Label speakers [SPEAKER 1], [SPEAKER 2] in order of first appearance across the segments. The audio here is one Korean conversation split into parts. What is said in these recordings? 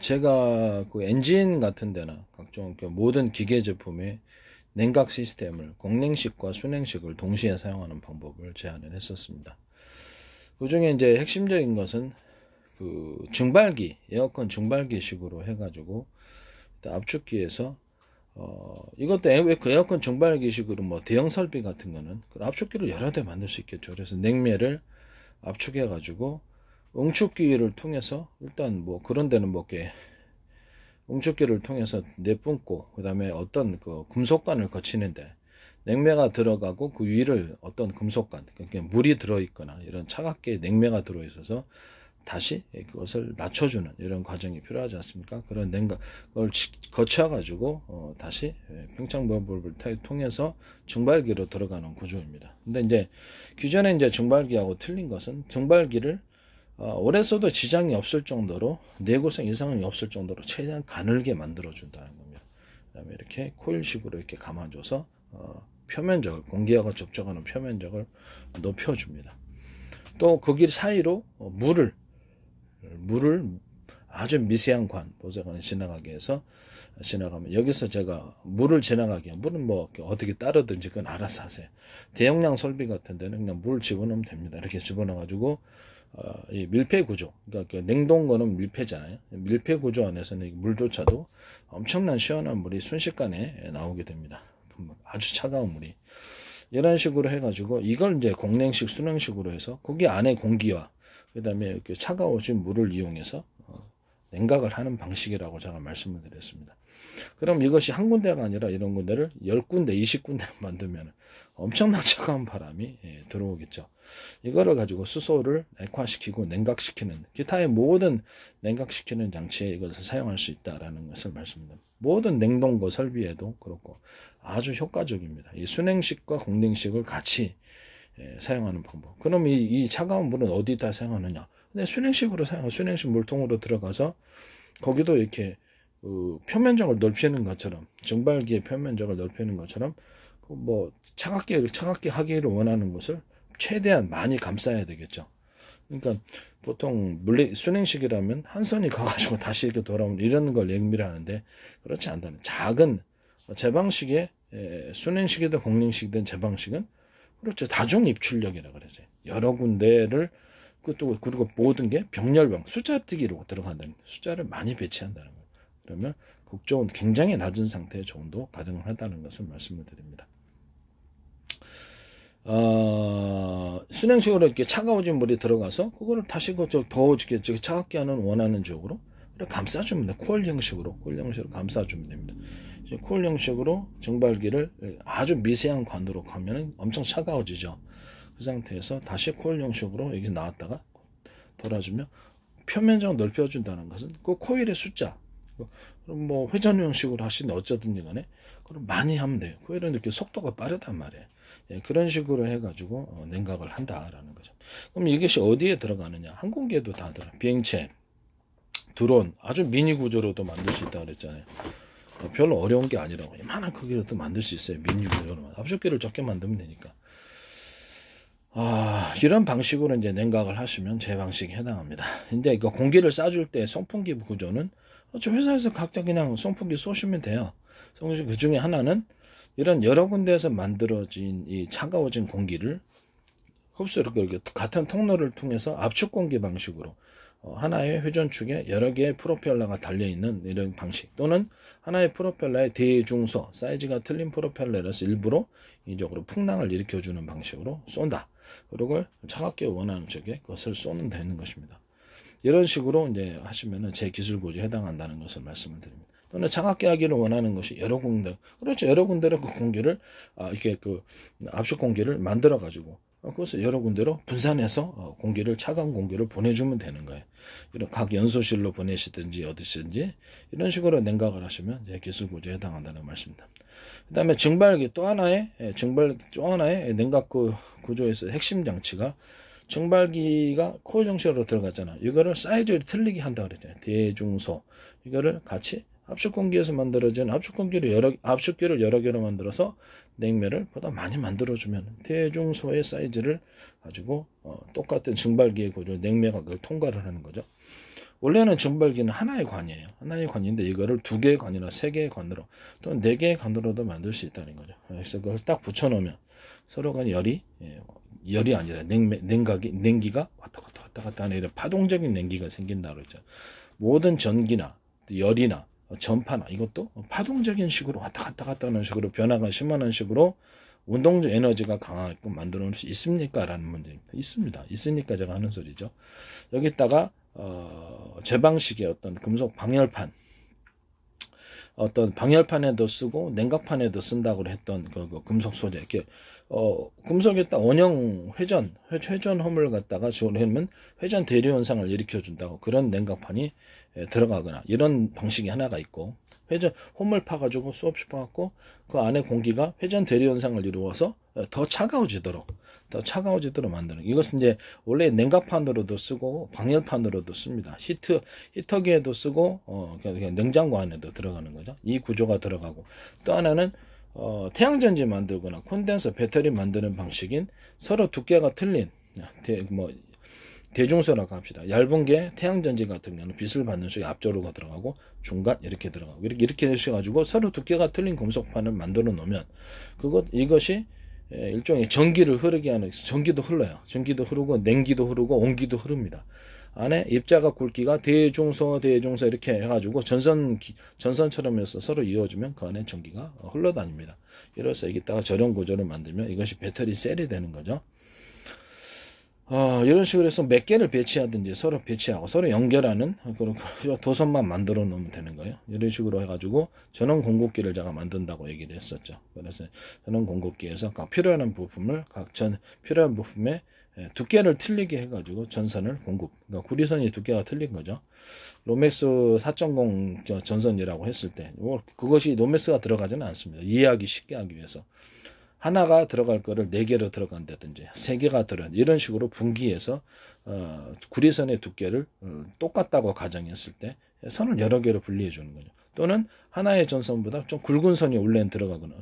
[SPEAKER 1] 제가 그 엔진 같은 데나 각종 그 모든 기계 제품의 냉각 시스템을 공냉식과 순냉식을 동시에 사용하는 방법을 제안을 했었습니다. 그 중에 이제 핵심적인 것은 그 증발기, 에어컨 증발기식으로 해가지고 압축기에서 이것도 그 에어컨 증발기식으로 뭐 대형 설비 같은 거는 그 압축기를 여러 대 만들 수 있겠죠. 그래서 냉매를 압축해가지고 응축기를 통해서 일단 뭐 그런 데는 뭐 이렇게 응축기를 통해서 내뿜고 그 다음에 어떤 그 금속관을 거치는데 냉매가 들어가고 그 위를 어떤 금속관, 그러니까 물이 들어있거나 이런 차갑게 냉매가 들어있어서 다시 그것을 낮춰주는 이런 과정이 필요하지 않습니까? 그런 냉각을 거쳐가지고 다시 팽창버블을 통해서 증발기로 들어가는 구조입니다. 근데 이제 기존에 이제 증발기하고 틀린 것은 증발기를 오래 써도 지장이 없을 정도로 내구성 이상이 없을 정도로 최대한 가늘게 만들어 준다는 겁니다. 그다음에 이렇게 코일식으로 이렇게 감아줘서 표면적을 공기하고 접촉하는 표면적을 높여줍니다. 또 거기 사이로 물을 아주 미세한 보세관을 지나가게 해서 지나가면 여기서 제가 물을 지나가게 물은 뭐 어떻게 따르든지 그건 알아서 하세요. 대용량 설비 같은 데는 그냥 물 집어넣으면 됩니다. 이렇게 집어넣어 가지고 이 밀폐 구조, 그러니까 그 냉동고는 밀폐잖아요. 밀폐 구조 안에서는 물조차도 엄청난 시원한 물이 순식간에 나오게 됩니다. 아주 차가운 물이. 이런 식으로 해가지고 이걸 이제 공냉식, 순냉식으로 해서 거기 안에 공기와 그 다음에 이렇게 차가워진 물을 이용해서 냉각을 하는 방식이라고 제가 말씀을 드렸습니다. 그럼 이것이 한 군데가 아니라 이런 군데를 10군데, 20군데 만들면 엄청난 차가운 바람이 들어오겠죠. 이거를 가지고 수소를 액화시키고 냉각시키는 기타의 모든 냉각시키는 장치에 이것을 사용할 수 있다라는 것을 말씀드립니다. 모든 냉동고 설비에도 그렇고 아주 효과적입니다. 이 순냉식과 공냉식을 같이 사용하는 방법. 그럼 이 차가운 물은 어디다 사용하느냐? 근데 순냉식으로 순냉식 물통으로 들어가서 거기도 이렇게 표면적을 넓히는 것처럼 증발기의 표면적을 넓히는 것처럼 뭐 차갑게 하기를 원하는 것을 최대한 많이 감싸야 되겠죠. 그러니까 보통 순행식이라면 한 선이 가가지고 다시 이렇게 돌아오는 이런 걸 얘기를 하는데 그렇지 않다는 작은 제 방식의 순행식이든 공냉식이든 제 방식은 그렇죠. 다중 입출력이라고 그러죠. 여러 군데를 그리고 모든 게 병렬병 숫자뜨기로 들어간다는 거예요. 숫자를 많이 배치한다는 거예요. 그러면 국조온 굉장히 낮은 상태의 저온도 가능하다는 것을 말씀을 드립니다. 순행식으로 이렇게 차가워진 물이 들어가서 그거를 다시 더 차갑게 하는 원하는 쪽으로 감싸주면 돼요. 코일 형식으로 감싸주면 됩니다. 코일 형식으로 증발기를 아주 미세한 관도로 가면 엄청 차가워지죠. 그 상태에서 다시 코일 형식으로 여기서 나왔다가 돌아주면 표면적을 넓혀준다는 것은 그 코일의 숫자, 그럼 뭐 회전 형식으로 하시든 어쩌든지 간에 그럼 많이 하면 돼요. 코일은 이렇게 속도가 빠르단 말이에요. 그런 식으로 해가지고 냉각을 한다라는 거죠. 그럼 이것이 어디에 들어가느냐? 항공기에도 다 들어가. 비행체, 드론, 아주 미니 구조로도 만들 수 있다고 그랬잖아요. 별로 어려운 게 아니라고. 이만한 크기로도 만들 수 있어요. 미니 구조로. 압축기를 적게 만들면 되니까. 이런 방식으로 이제 냉각을 하시면 제 방식에 해당합니다. 이제 이거 공기를 쏴줄 때 송풍기 구조는 회사에서 각자 그냥 송풍기 쏘시면 돼요. 그 중에 하나는 이런 여러 군데에서 만들어진 이 차가워진 공기를 흡수를 같은 통로를 통해서 압축 공기 방식으로 하나의 회전축에 여러 개의 프로펠러가 달려있는 이런 방식, 또는 하나의 프로펠러의 대중소 사이즈가 틀린 프로펠러라서 일부러 이쪽으로 풍랑을 일으켜주는 방식으로 쏜다. 그리고 차갑게 원하는 쪽에 그것을 쏘면 되는 것입니다. 이런 식으로 이제 하시면은 제 기술 고지에 해당한다는 것을 말씀을 드립니다. 또는 차갑게 하기를 원하는 것이 여러 군데, 그렇죠. 여러 군데로 그 공기를 이렇게 압축 공기를 만들어 가지고 그것을 여러 군데로 분산해서 차가운 공기를 보내주면 되는 거예요. 이런 각 연소실로 보내시든지 어디든지 이런 식으로 냉각을 하시면 제 기술 고지에 해당한다는 말씀입니다. 그 다음에 증발기 또 하나의 냉각 구조에서 핵심 장치가 증발기가 코일 형식으로 들어갔잖아. 이거를 사이즈를 틀리게 한다 그랬잖아요. 대중소 이거를 같이 압축 공기에서 만들어진 압축기를 여러 개로 만들어서 냉매를 보다 많이 만들어주면 대중소의 사이즈를 가지고 똑같은 증발기의 구조 냉매가 그걸 통과를 하는 거죠. 원래는 증발기는 하나의 관이에요. 하나의 관인데 이거를 2개의 관이나 3개의 관으로 또는 4개의 관으로도 만들 수 있다는 거죠. 그래서 그걸 딱 붙여놓으면 서로 간 열이 아니라 냉기가 왔다 갔다 하는 이런 파동적인 냉기가 생긴다 그러죠. 모든 전기나 열이나 전파나 이것도 파동적인 식으로 왔다 갔다 하는 식으로 변화가 심한 식으로 운동적 에너지가 강하게끔 만들어 놓을 수 있습니까? 라는 문제입니다. 있습니다. 있으니까 제가 하는 소리죠. 여기다가 제 방식의 어떤 금속 방열판, 어떤 방열판에도 쓰고 냉각판에도 쓴다고 했던 그 금속 소재, 이렇게 금속에다 원형 회전 홈을 갖다가 지원하면 회전 대류 현상을 일으켜 준다고 그런 냉각판이 들어가거나 이런 방식이 하나가 있고, 회전 홈을 파가지고 수없이 파갖고 그 안에 공기가 회전 대류 현상을 이루어서 더 차가워지도록 만드는, 이것은 이제 원래 냉각판으로도 쓰고 방열판으로도 씁니다. 히터기에도 쓰고 그냥 냉장고 안에도 들어가는 거죠. 이 구조가 들어가고, 또 하나는 태양전지 만들거나 콘덴서 배터리 만드는 방식인 서로 두께가 틀린 대중소라고 합시다. 얇은 게 태양전지 같은 경우는 빛을 받는 쪽에 앞쪽으로 들어가고 중간 이렇게 들어가고 이렇게 해가지고 서로 두께가 틀린 금속판을 만들어 놓으면 이것이 일종의 전기를 흐르게 하는, 전기도 흘러요. 전기도 흐르고 냉기도 흐르고 온기도 흐릅니다. 안에 입자가 굵기가 대중소 이렇게 해가지고 전선처럼 해서 서로 이어주면 그 안에 전기가 흘러다닙니다. 이래서 여기다가 저런 구조를 만들면 이것이 배터리 셀이 되는 거죠. 이런 식으로 해서 몇 개를 배치하든지 서로 배치하고 서로 연결하는 그런 도선만 만들어 놓으면 되는 거예요. 이런 식으로 해가지고 전원 공급기를 제가 만든다고 얘기를 했었죠. 그래서 전원 공급기에서 각 필요한 부품을 필요한 부품에 두께를 틀리게 해가지고 전선을 공급, 그러니까 구리선이 두께가 틀린 거죠. 로맥스 4.0 전선이라고 했을 때 그것이 로맥스가 들어가지는 않습니다. 이해하기 쉽게 하기 위해서 하나가 들어갈 거를 4개로 들어간다든지 3개가 이런 식으로 분기해서 구리선의 두께를 똑같다고 가정했을 때 선을 여러 개로 분리해 주는 거죠. 또는 하나의 전선보다 좀 굵은 선이 원래는 들어가거나,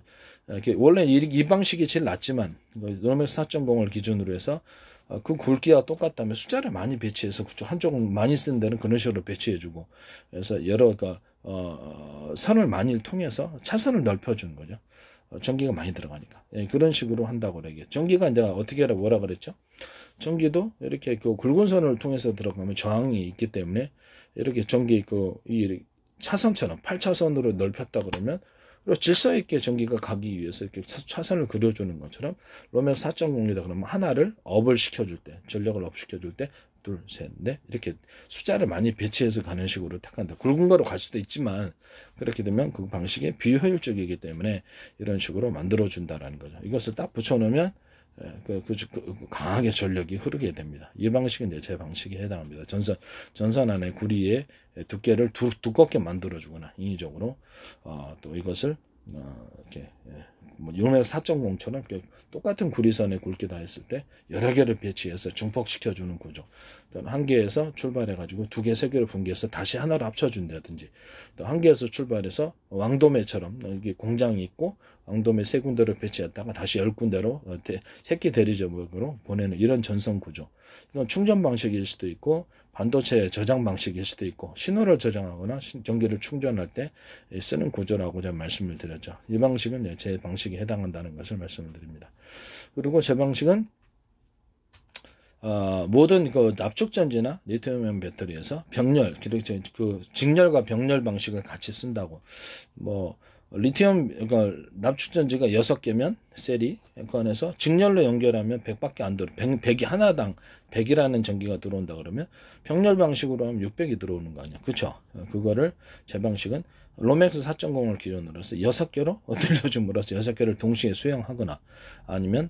[SPEAKER 1] 원래 이 방식이 제일 낫지만 로맥스 4.0을 기준으로 해서 그 굵기가 똑같다면 숫자를 많이 배치해서 한쪽은 많이 쓴 데는 그런 식으로 배치해주고, 그래서 여러 선을 많이 통해서 차선을 넓혀주는 거죠. 전기가 많이 들어가니까. 그런 식으로 한다고 그래요. 전기가 이제 어떻게 하라고 뭐라 그랬죠? 전기도 이렇게 그 굵은 선을 통해서 들어가면 저항이 있기 때문에 이렇게 전기 이 차선처럼 8차선으로 넓혔다 그러면 질서 있게 전기가 가기 위해서 이렇게 차선을 그려주는 것처럼 로맥스 4.0이다 그러면 하나를 업을 시켜줄 때, 전력을 업 시켜줄 때 둘, 셋, 넷 이렇게 숫자를 많이 배치해서 가는 식으로 택한다. 굵은 거로 갈 수도 있지만 그렇게 되면 그 방식이 비효율적이기 때문에 이런 식으로 만들어준다라는 거죠. 이것을 딱 붙여놓으면 강하게 전력이 흐르게 됩니다. 이 방식은 이제 제 방식에 해당합니다. 전선 안에 구리의 두께를 두껍게 만들어주거나 인위적으로 또 이것을 이렇게 로맥스 4.0처럼 똑같은 구리선의 굵기다 했을 때 여러 개를 배치해서 증폭시켜주는 구조. 또 한 개에서 출발해가지고 2개, 3개를 분기해서 다시 하나로 합쳐준다든지, 또 한 개에서 출발해서 왕도매처럼 여기 공장이 있고 왕도매 3군데를 배치했다가 다시 10군데로 새끼 대리점으로 보내는 이런 전선 구조. 이건 충전 방식일 수도 있고 반도체 저장 방식일 수도 있고 신호를 저장하거나 전기를 충전할 때 쓰는 구조라고 제가 말씀을 드렸죠. 이 방식은 제 방식에 해당한다는 것을 말씀을 드립니다. 그리고 제 방식은 모든 압축전지나 리튬이온 배터리에서 병렬, 직렬과 병렬 방식을 같이 쓴다고. 납축전지가 6개면 셀이 그 안에서 직렬로 연결하면 100밖에 안 들어. 100이 하나당 100이라는 전기가 들어온다 그러면 병렬 방식으로 하면 600이 들어오는 거 아니야. 그렇죠? 그거를 제 방식은 로맥스 4.0을 기준으로 해서 6개로 들려줌으로써 6개를 동시에 수행하거나 아니면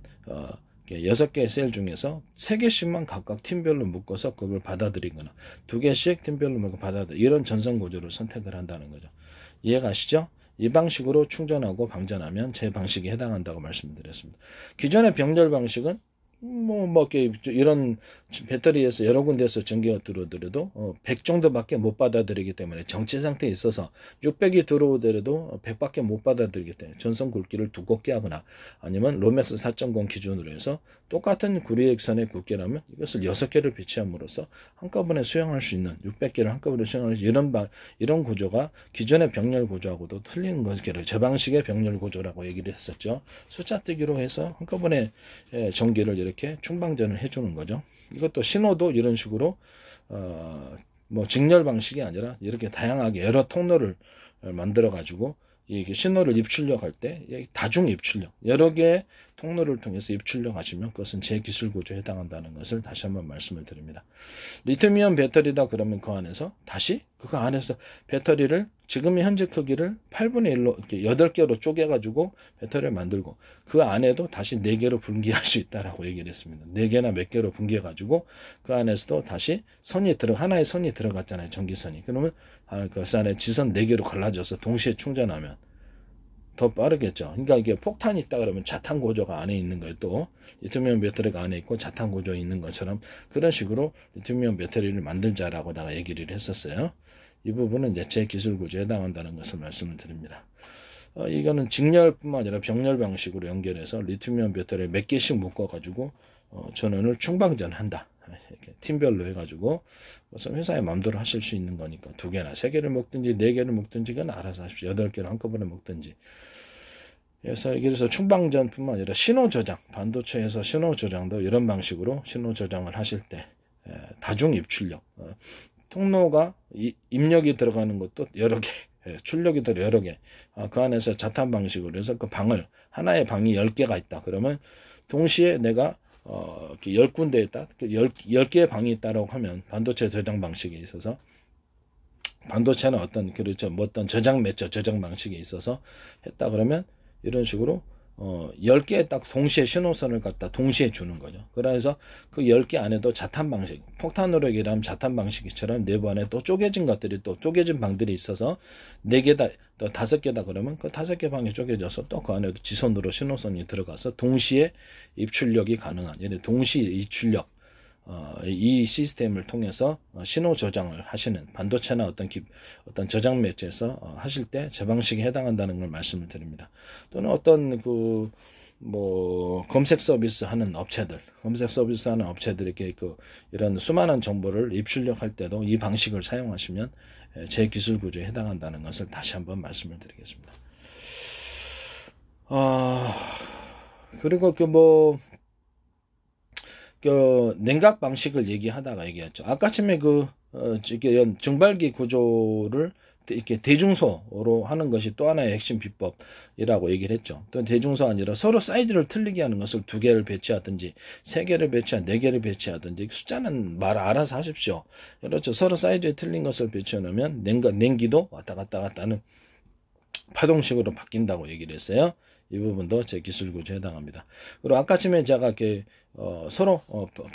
[SPEAKER 1] 6개의 셀 중에서 3개씩만 각각 팀별로 묶어서 그걸 받아들이거나 2개씩 팀별로 묶어 이런 전선 구조를 선택을 한다는 거죠. 이해가시죠? 이 방식으로 충전하고 방전하면 제 방식에 해당한다고 말씀드렸습니다. 기존의 병렬 방식은 이런 배터리에서 여러 군데에서 전기가 들어오더라도 100 정도밖에 못 받아들이기 때문에 정체 상태에 있어서 600이 들어오더라도 100밖에 못 받아들이기 때문에 전선 굵기를 두껍게 하거나 아니면 로맥스 4.0 기준으로 해서 똑같은 구리액선의 굵기라면 이것을 6개를 배치함으로써 한꺼번에 수용할 수 있는 600개를 한꺼번에 수용할 수 있는 이런 구조가 기존의 병렬 구조하고도 틀린 것이기를 저 방식의 병렬 구조라고 얘기를 했었죠. 숫자 뜨기로 해서 한꺼번에 전기를 이렇게 충방전을 해주는 거죠. 이것도 신호도 이런 식으로 직렬 방식이 아니라 이렇게 다양하게 여러 통로를 만들어 가지고 이게 신호를 입출력 할 때 다중 입출력 여러 개의 통로를 통해서 입출력 하시면 그것은 제 기술 구조에 해당한다는 것을 다시 한번 말씀을 드립니다. 리튬이온 배터리다 그러면 그 안에서 다시 그 안에서 배터리를 지금의 현재 크기를 8분의 1로 이렇게 8개로 쪼개 가지고 배터리를 만들고 그 안에도 다시 4개로 분기할 수 있다라고 얘기를 했습니다. 4개나 몇 개로 분기해 가지고 그 안에서도 다시 하나의 선이 들어갔잖아요. 전기선이. 그러면 그 안에 지선 4개로 갈라져서 동시에 충전하면 더 빠르겠죠. 그러니까 이게 폭탄이 있다 그러면 자탄 구조가 안에 있는 거예요. 또 리튬이온 배터리가 안에 있고 자탄 구조에 있는 것처럼 그런 식으로 리튬이온 배터리를 만들자라고 내가 얘기를 했었어요. 이 부분은 이제 제 기술 구조에 해당한다는 것을 말씀을 드립니다. 이거는 직렬뿐만 아니라 병렬 방식으로 연결해서 리튬이온 배터리를 몇 개씩 묶어가지고 전원을 충방전한다. 이렇게 팀별로 해가지고 회사의 마음대로 하실 수 있는 거니까 2개나 3개를 먹든지 4개를 먹든지 그건 알아서 하십시오. 8개를 한꺼번에 먹든지. 그래서 충방전뿐만 아니라 신호 저장, 반도체에서 신호 저장도 이런 방식으로 신호 저장을 하실 때 다중 입출력, 통로가 입력이 들어가는 것도 여러 개, 출력이 더 여러 개. 그 안에서 자탄 방식으로 해서 그 하나의 방이 10개가 있다. 그러면 동시에 내가 10군데에 있다. 10개의 방이 있다라고 하면 반도체 저장 방식에 있어서 반도체는 어떤 저장 매체 저장 방식에 있어서 했다 그러면 이런 식으로 10개에 딱 동시에 신호선을 갖다 동시에 주는 거죠. 그래서 그 10개 안에도 자탄 방식, 폭탄으로 얘기하면 자탄 방식처럼 내부 안에 또 쪼개진 것들이 또 쪼개진 방들이 있어서 4개다, 또 5개다 그러면 그 5개 방이 쪼개져서 또 그 안에도 지선으로 신호선이 들어가서 동시에 입출력이 가능한, 동시 입출력, 이 시스템을 통해서 신호 저장을 하시는 반도체나 어떤 저장 매체에서 하실 때 제 방식에 해당한다는 걸 말씀을 드립니다. 또는 어떤 검색 서비스 하는 업체들 이렇게 이런 수많은 정보를 입출력할 때도 이 방식을 사용하시면 제 기술 구조에 해당한다는 것을 다시 한번 말씀을 드리겠습니다. 그리고 냉각 방식을 얘기하다가 얘기했죠. 아까 처음에 증발기 구조를 이렇게 대중소로 하는 것이 또 하나의 핵심 비법이라고 얘기를 했죠. 또 대중소 아니라 서로 사이즈를 틀리게 하는 것을 2개를 배치하든지 3개를 배치하든지 4개를 배치하든지 숫자는 알아서 하십시오. 그렇죠. 서로 사이즈에 틀린 것을 배치해 놓으면 냉기도 왔다 갔다 하는 파동식으로 바뀐다고 얘기를 했어요. 이 부분도 제 기술 구조에 해당합니다. 그리고 아까 전에 제가 서로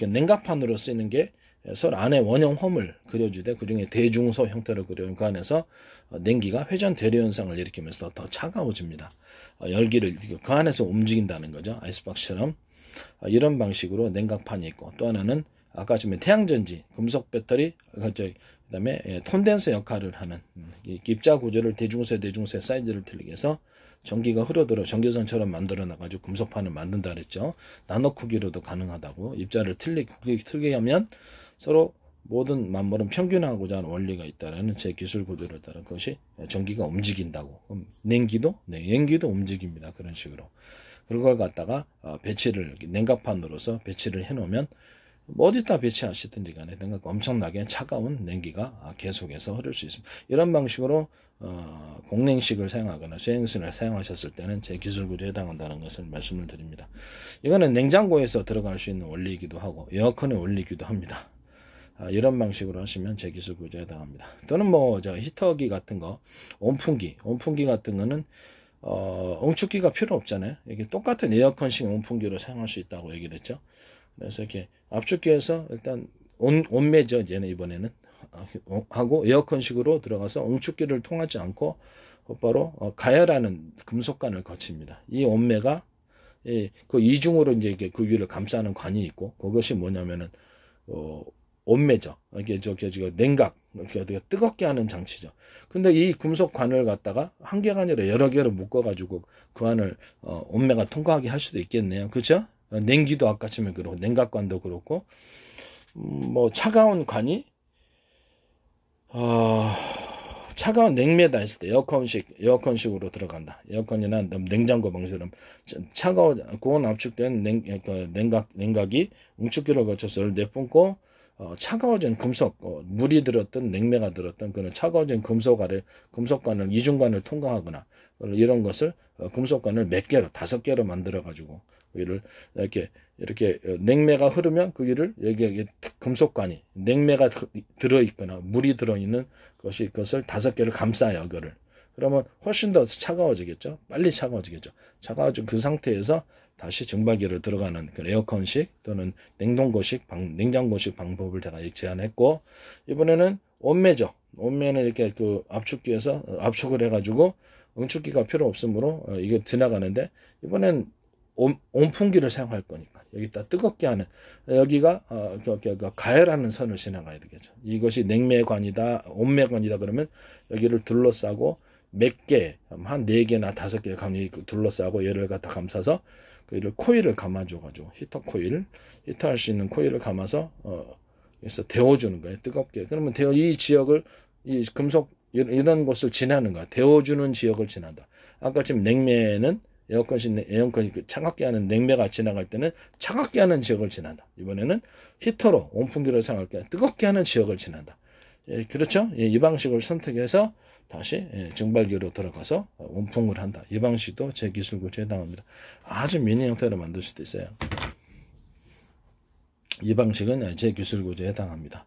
[SPEAKER 1] 냉각판으로 쓰이는 게 서로 안에 원형 홈을 그려주되 그 중에 대중소 형태로 그려온 그 안에서 냉기가 회전 대류 현상을 일으키면서 더 차가워집니다. 열기를 그 안에서 움직인다는 거죠. 아이스박스처럼. 이런 방식으로 냉각판이 있고 또 하나는 아까 전에 태양전지, 금속 배터리, 그다음에 콘덴서 역할을 하는 입자 구조를 대중소의 사이즈를 틀리게 해서 전기가 흐르도록 전기선처럼 만들어 놔가지고 금속판을 만든다 그랬죠. 나노 크기로도 가능하다고. 입자를 틀게 하면 서로 모든 만물은 평균화하고자 하는 원리가 있다라는 제 기술 구조를 따른 것이 전기가 움직인다고. 냉기도 움직입니다. 그런 식으로. 그걸 갖다가 냉각판으로서 배치를 해놓으면 어디다 배치하시든지 간에 엄청나게 차가운 냉기가 계속해서 흐를 수 있습니다. 이런 방식으로 공냉식을 사용하거나 수행선을 사용하셨을 때는 제 기술 구조에 해당한다는 것을 말씀을 드립니다. 이거는 냉장고에서 들어갈 수 있는 원리이기도 하고 에어컨의 원리이기도 합니다. 이런 방식으로 하시면 제 기술 구조에 해당합니다. 또는 히터기 같은 거, 온풍기 같은 거는 응축기가 필요 없잖아요. 이게 똑같은 에어컨식 온풍기로 사용할 수 있다고 얘기를 했죠. 그래서 이렇게 압축기에서 일단 온매죠. 이번에는 하고 에어컨식으로 들어가서 응축기를 통하지 않고 곧바로 가열하는 금속관을 거칩니다. 이 온매가 그 이중으로 이제 그 위를 감싸는 관이 있고, 그것이 뭐냐면은 온매죠. 이게 냉각, 이렇게 뜨겁게 하는 장치죠. 근데 이 금속 관을 갖다가 한 개가 아니라 여러 개로 묶어가지고 그 안을 온매가 통과하게 할 수도 있겠네요. 그렇죠? 냉기도 아까 처음에 그렇고 냉각관도 그렇고, 뭐 차가운 관이 차가운 냉매다 했을 때 에어컨식으로 들어간다. 에어컨이나 냉장고 방식처럼 고온 압축된 냉각이 응축기를 거쳐서 열을 내뿜고 차가워진 금속, 물이 들었던 냉매가 들었던 그런 차가워진 금속관을 이중관을 통과하거나 이런 것을 금속관을 몇 개로 5개로 만들어 가지고 위를 이렇게 냉매가 흐르면 그 위를 여기 금속관이 냉매가 들어 있거나 물이 들어 있는 그것을 5개를 감싸요. 이거를. 그러면 훨씬 더 차가워지겠죠. 빨리 차가워지겠죠. 차가워진 그 상태에서 다시 증발기로 들어가는 그 에어컨식 또는 냉장고식 방법을 제가 제안했고, 이번에는 온매죠. 온매는 이렇게 그 압축기에서 압축을 해가지고 응축기가 필요 없으므로 이게 지나가는데, 이번엔 온풍기를 사용할 거니까 여기다 뜨겁게 하는, 여기가 가열하는 선을 지나가야 되겠죠. 이것이 냉매관이다, 온매관이다 그러면 여기를 둘러싸고 몇 개, 한 4개나 5개 감이 둘러싸고 얘를 갖다 감싸서 그를 코일을 감아줘가지고 히터할 수 있는 코일을 감아서 그래서 데워주는 거예요. 뜨겁게. 그러면 이 지역을 이 금속 이런 곳을 지나는 거야. 데워주는 지역을 지난다. 아까 지금 냉매는 에어컨이 차갑게 하는 냉매가 지나갈 때는 차갑게 하는 지역을 지난다. 이번에는 히터로 온풍기를 사용할 때 뜨겁게 하는 지역을 지난다. 그렇죠? 이 방식을 선택해서 다시 증발기로 들어가서 온풍을 한다. 이 방식도 제 기술 구조에 해당합니다. 아주 미니 형태로 만들 수도 있어요. 이 방식은 제 기술 구조에 해당합니다.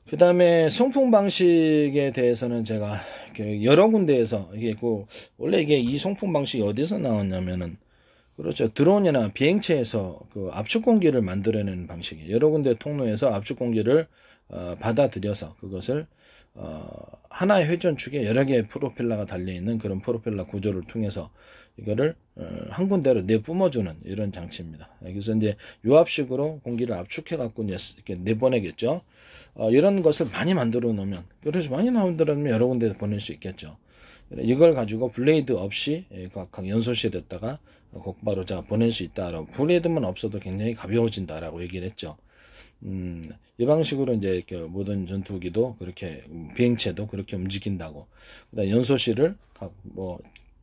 [SPEAKER 1] 그 다음에 송풍 방식에 대해서는 제가 여러 군데에서 원래 이 송풍 방식이 어디서 나왔냐면은, 그렇죠. 드론이나 비행체에서 그 압축 공기를 만들어내는 방식이에요. 여러 군데 통로에서 압축 공기를 받아들여서 그것을 하나의 회전축에 여러 개의 프로펠러가 달려있는 그런 프로펠러 구조를 통해서 이거를 한 군데로 내뿜어주는 이런 장치입니다. 그래서 이제 유압식으로 공기를 압축해갖고 이렇게 내보내겠죠. 이런 것을 많이 만들어 놓으면, 그래서 많이 만들어 놓으면 여러 군데 보낼 수 있겠죠. 이걸 가지고 블레이드 없이 각 연소실에다가 곧바로 보낼 수 있다라고, 블레이드만 없어도 굉장히 가벼워진다라고 얘기를 했죠. 이 방식으로 이제 모든 전투기도 그렇게 비행체도 그렇게 움직인다고. 그다음 연소실을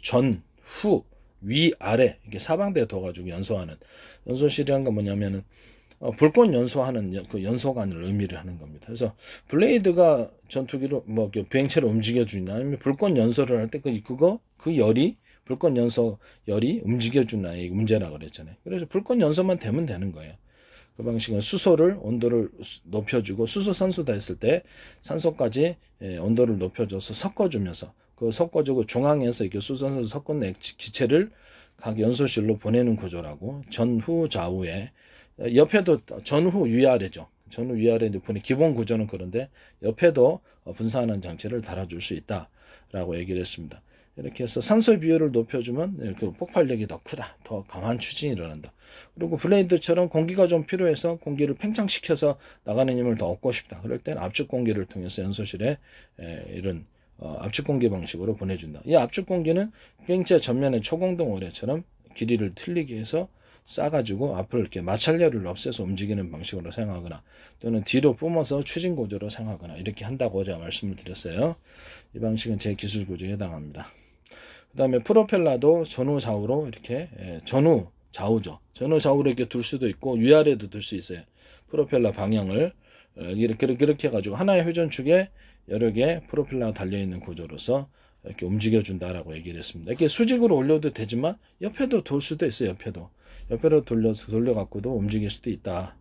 [SPEAKER 1] 전, 후, 위, 아래 이렇게 사방대에 둬가지고 연소하는, 연소실이란 건 뭐냐면은 불꽃 연소하는 그 연소관을 의미를 하는 겁니다. 그래서 블레이드가 전투기로 비행체를 움직여주냐, 아니면 불꽃 연소를 할 때 그 열이 불꽃 연소 열이 움직여주나, 이 문제라 그랬잖아요. 그래서 불꽃 연소만 되면 되는 거예요. 그 방식은 수소를 온도를 높여주고, 수소 산소다 했을 때 산소까지 온도를 높여줘서 섞어주면서, 그 섞어주고 중앙에서 이렇게 수소 산소 섞은 기체를 각 연소실로 보내는 구조라고. 전후 좌우에, 옆에도 전후 위아래죠. 전후 위아래 기본 구조는 그런데 옆에도 분사하는 장치를 달아줄 수 있다라고 얘기를 했습니다. 이렇게 해서 산소의 비율을 높여주면 그 폭발력이 더 크다, 더 강한 추진이 일어난다. 그리고 블레이드처럼 공기가 좀 필요해서 공기를 팽창시켜서 나가는 힘을 더 얻고 싶다. 그럴 땐 압축 공기를 통해서 연소실에 이런 압축 공기 방식으로 보내준다. 이 압축 공기는 비행체 전면의 초공동 오래처럼 길이를 틀리게 해서 싸가지고 앞을 이렇게 마찰열을 없애서 움직이는 방식으로 사용하거나, 또는 뒤로 뿜어서 추진 구조로 사용하거나 이렇게 한다고 제가 말씀을 드렸어요. 이 방식은 제 기술 구조에 해당합니다. 그 다음에 프로펠러도 전후 좌우로 이렇게, 전후 좌우죠. 전후 좌우로 이렇게 둘 수도 있고 위아래도 둘 수 있어요. 프로펠러 방향을 이렇게 해가지고 하나의 회전축에 여러 개의 프로펠러가 달려있는 구조로서 이렇게 움직여준다라고 얘기를 했습니다. 이렇게 수직으로 올려도 되지만 옆에도 돌 수도 있어요. 옆에로 돌려갖고도 움직일 수도 있다.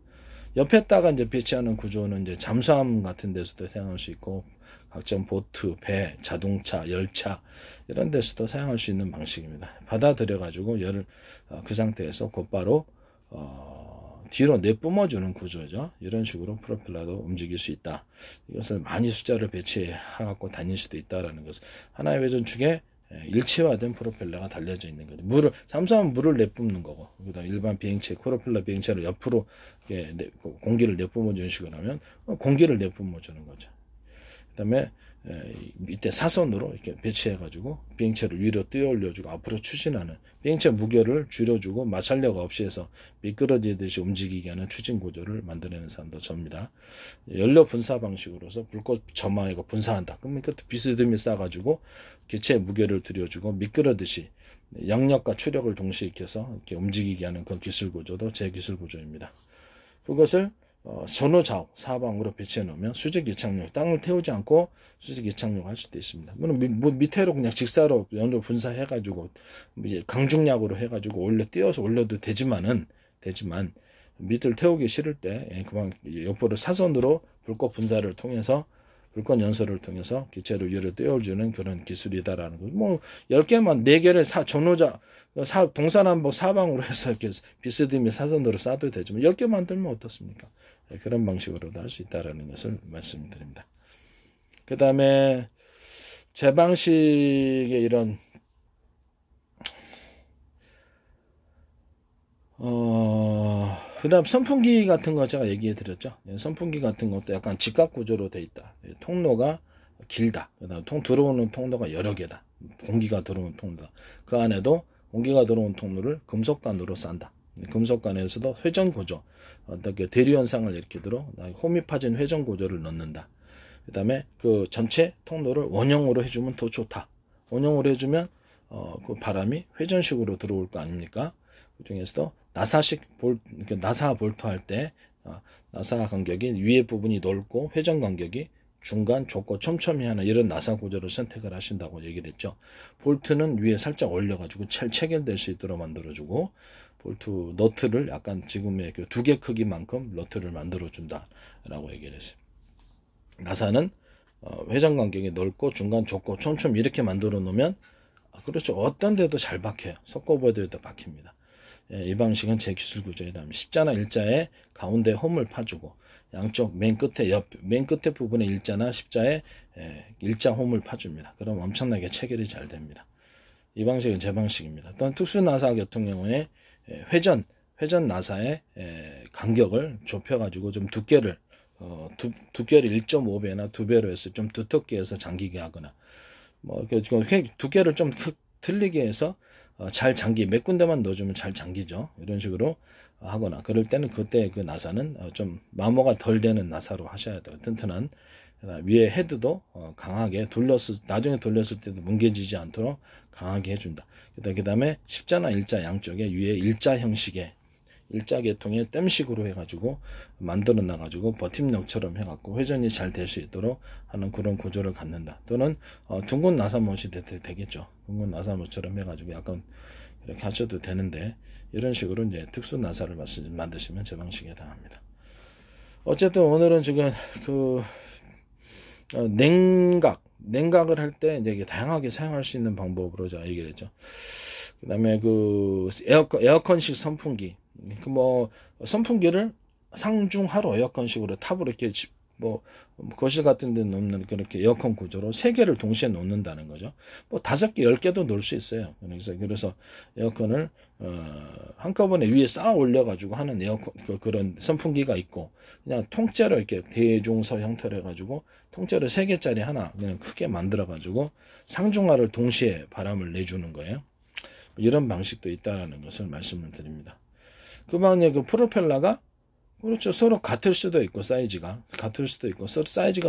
[SPEAKER 1] 옆에다가 이제 배치하는 구조는 이제 잠수함 같은 데서도 사용할 수 있고, 각종 보트, 배, 자동차, 열차 이런 데서도 사용할 수 있는 방식입니다. 받아들여가지고 열을 그 상태에서 곧바로 뒤로 내뿜어주는 구조죠. 이런 식으로 프로펠러도 움직일 수 있다. 이것을 많이 숫자를 배치해갖고 다닐 수도 있다라는 것을, 하나의 회전축에 일체화된 프로펠러가 달려져 있는 거죠. 물을 잠수하면 물을 내뿜는 거고, 그다음 일반 비행체 프로펠러 비행체를 옆으로 공기를 내뿜어 주는 식으로 하면 공기를 내뿜어 주는 거죠. 그다음에 밑에 사선으로 이렇게 배치해가지고 비행체를 위로 뛰어올려주고 앞으로 추진하는, 비행체 무게를 줄여주고 마찰력 없이 해서 미끄러지듯이 움직이게 하는 추진 구조를 만들어내는 사람도 접니다. 연료 분사 방식으로서 불꽃 점화해가 분사한다. 그러면 그때 비스듬히 싸가지고 기체의 무게를 들여주고 미끄러듯이 양력과 추력을 동시에 익혀서 이렇게 움직이게 하는 그 기술 구조도 제 기술 구조입니다. 그것을 전후 좌우 사방으로 배치해 놓으면 수직 이착륙, 땅을 태우지 않고 수직 이착륙 할 수도 있습니다. 물론 밑에로 그냥 직사로 연료 분사해 가지고 이제 강중약으로 해 가지고 띄어서 올려도 되지만 밑을 태우기 싫을 때 그만 옆으로 사선으로 불꽃 분사를 통해서 불꽃 연소를 통해서 기체를 위로 띄워주는 그런 기술이다라는 거. 뭐 10개만 4개를 전후좌 동서남북 사방으로 해서 이렇게 비스듬히 사선으로 쏴도 되지만 10개 만들면 어떻습니까? 그런 방식으로도 할 수 있다라는 것을 말씀드립니다. 그 다음에 제 방식의 이런 그다음 선풍기 같은 거 제가 얘기해 드렸죠. 선풍기 같은 것도 약간 직각 구조로 돼 있다. 통로가 길다. 그다음 들어오는 통로가 여러 개다. 공기가 들어오는 통로다. 그 안에도 공기가 들어온 통로를 금속관으로 싼다. 금속관에서도 회전 구조, 어떻게 대류 현상을 일으키도록 홈이 파진 회전 구조를 넣는다. 그다음에 그 전체 통로를 원형으로 해주면 더 좋다. 원형으로 해주면 그 바람이 회전식으로 들어올 거 아닙니까? 그 중에서도 나사식 나사 볼트 할 때 나사 간격이 위에 부분이 넓고 회전 간격이 중간, 좁고 촘촘히 하는 이런 나사 구조를 선택을 하신다고 얘기를 했죠. 볼트는 위에 살짝 올려가지고 잘 체결될 수 있도록 만들어주고, 볼트 너트를 약간 지금의 그 2개 크기만큼 너트를 만들어준다라고 얘기를 했어요. 나사는 회전 간격이 넓고 중간, 좁고 촘촘히 이렇게 만들어 놓으면 그렇죠. 어떤 데도 잘 박혀요. 석고보드에도 박힙니다. 이 방식은 제 기술 구조에 답니다. 십자나 일자에 가운데 홈을 파주고 양쪽 맨 끝에 부분에 일자나 십자에 일자 홈을 파줍니다. 그럼 엄청나게 체결이 잘 됩니다. 이 방식은 제 방식입니다. 또한 특수 나사 같은 경우에 회전 나사의 간격을 좁혀가지고 좀 두께를 1.5배나 2배로 해서 좀 두텁게 해서 잠기게 하거나, 두께를 좀 틀리게 해서 잘 몇 군데만 넣어주면 잘 잠기죠. 이런 식으로 하거나, 그럴 때는 그때 그 나사는 좀 마모가 덜 되는 나사로 하셔야 돼요. 튼튼한. 위에 헤드도 강하게 나중에 돌렸을 때도 뭉개지지 않도록 강하게 해준다. 그 다음에 십자나 일자 양쪽에 위에 일자 형식의 일자 계통의 댐식으로 해가지고 만들어 놔가지고 버팀력처럼 해갖고 회전이 잘 될 수 있도록 하는 그런 구조를 갖는다. 또는 둥근 나사못이 되겠죠. 둥근 나사못처럼 해가지고 약간 이렇게 하셔도 되는데, 이런 식으로 이제 특수 나사를 만드시면 제 방식에 해당합니다. 어쨌든 오늘은 지금 그 냉각을 할 때 이제 다양하게 사용할 수 있는 방법으로 제가 얘기를 했죠. 그다음에 그 에어컨식 선풍기, 선풍기를 상중하로 에어컨식으로 탑으로 이렇게 거실 같은 데 놓는 그렇게 에어컨 구조로 3개를 동시에 놓는다는 거죠. 5개, 10개도 놓을 수 있어요. 그래서 에어컨을 한꺼번에 위에 쌓아 올려가지고 하는 에어컨 그런 선풍기가 있고, 그냥 통째로 이렇게 대중서 형태로 해가지고 통째로 3개짜리 하나 그냥 크게 만들어가지고 상중하를 동시에 바람을 내주는 거예요. 이런 방식도 있다라는 것을 말씀을 드립니다. 그만에 그 프로펠러가 그렇죠. 서로 같을 수도 있고 사이즈가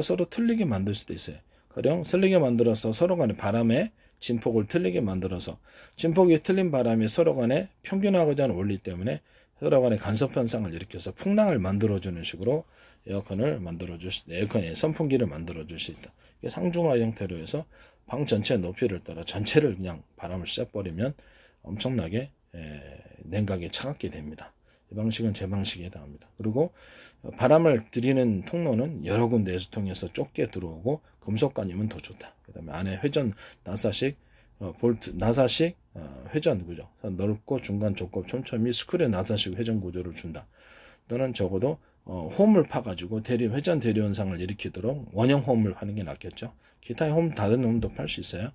[SPEAKER 1] 서로 틀리게 만들 수도 있어요. 가령 틀리게 만들어서 서로 간에 바람의 진폭을 틀리게 만들어서 진폭이 틀린 바람이 서로 간에 평균하고자 하는 원리 때문에 서로 간에 간섭 현상을 일으켜서 풍랑을 만들어주는 식으로 에어컨의 선풍기를 만들어줄 수 있다. 이게 상중하 형태로 해서 방 전체 높이를 따라 전체를 그냥 바람을 쐬버리면 엄청나게 냉각이 차갑게 됩니다. 이 방식은 제 방식에 해당합니다. 그리고 바람을 들이는 통로는 여러 군데에서 통해서 좁게 들어오고 금속관이면 더 좋다. 그 다음에 안에 회전 나사식 회전 구조, 넓고 중간 좁고 촘촘히 스크류 나사식 회전 구조를 준다. 또는 적어도 홈을 파가지고 회전 대류 현상을 일으키도록 원형 홈을 하는 게 낫겠죠. 기타의 다른 홈도 팔 수 있어요.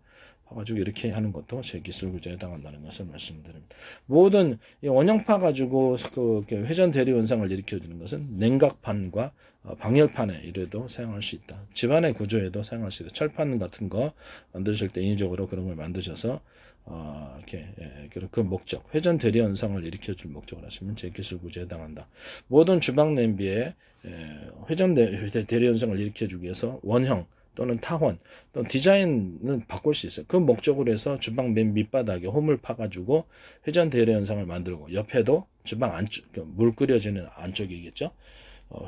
[SPEAKER 1] 파가지고 이렇게 하는 것도 제 기술 구조에 해당한다는 것을 말씀드립니다. 모든 이 원형파 가지고 그 회전 대리 현상을 일으켜주는 것은 냉각판과 방열판에 이래도 사용할 수 있다. 집안의 구조에도 사용할 수 있다. 철판 같은 거 만드실 때 인위적으로 그런 걸 만드셔서 이렇게 그 목적 회전 대리 현상을 일으켜줄 목적을 하시면 제 기술 구조에 해당한다. 모든 주방 냄비에 회전 대리 현상을 일으켜주기 위해서 원형 또는 타원 또는 디자인을 바꿀 수 있어요. 그 목적으로 해서 주방 맨 밑바닥에 홈을 파가지고 회전 대리 현상을 만들고 옆에도 주방 안쪽 물 끓여지는 안쪽이겠죠.